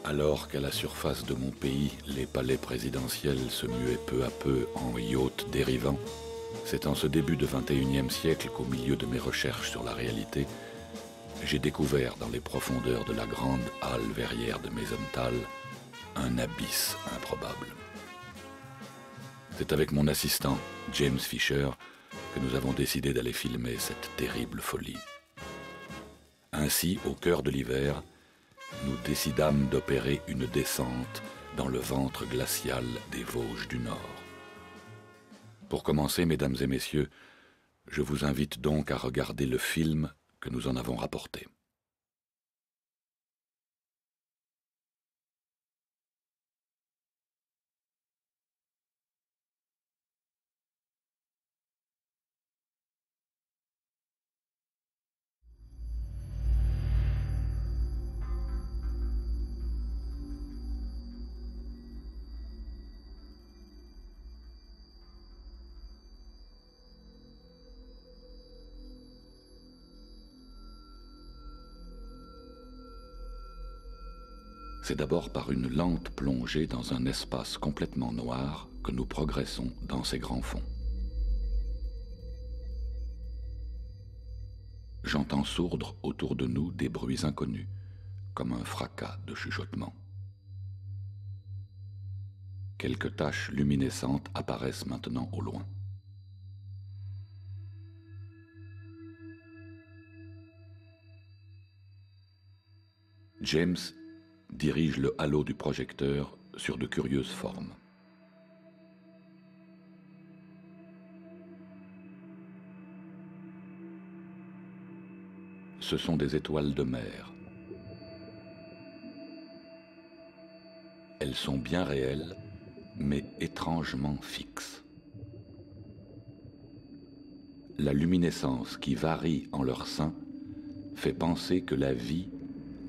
Alors qu'à la surface de mon pays, les palais présidentiels se muaient peu à peu en yachts dérivants, c'est en ce début de XXIe siècle qu'au milieu de mes recherches sur la réalité, j'ai découvert dans les profondeurs de la grande halle verrière de Maisontal un abysse improbable. C'est avec mon assistant, James Fisher, que nous avons décidé d'aller filmer cette terrible folie. Ainsi, au cœur de l'hiver, nous décidâmes d'opérer une descente dans le ventre glacial des Vosges du Nord. Pour commencer, mesdames et messieurs, je vous invite donc à regarder le film que nous en avons rapporté. C'est d'abord par une lente plongée dans un espace complètement noir que nous progressons dans ces grands fonds. J'entends sourdre autour de nous des bruits inconnus, comme un fracas de chuchotement. Quelques taches luminescentes apparaissent maintenant au loin. James dirige le halo du projecteur sur de curieuses formes. Ce sont des étoiles de mer. Elles sont bien réelles, mais étrangement fixes. La luminescence qui varie en leur sein fait penser que la vie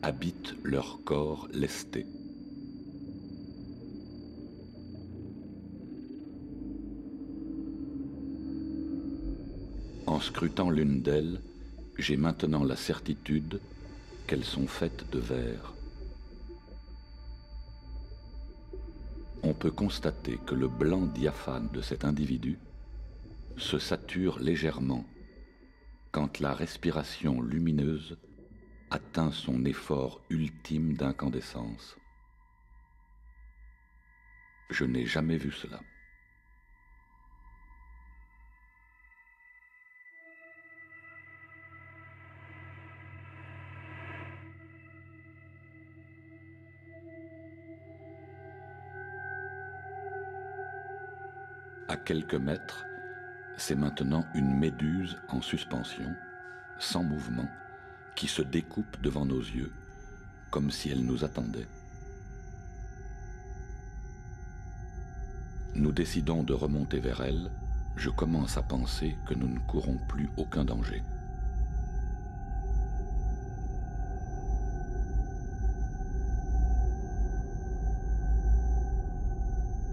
habite leur corps lesté. En scrutant l'une d'elles, j'ai maintenant la certitude qu'elles sont faites de verre. On peut constater que le blanc diaphane de cet individu se sature légèrement quand la respiration lumineuse atteint son effort ultime d'incandescence. Je n'ai jamais vu cela. À quelques mètres, c'est maintenant une méduse en suspension, sans mouvement, qui se découpe devant nos yeux, comme si elle nous attendait. Nous décidons de remonter vers elle. Je commence à penser que nous ne courons plus aucun danger.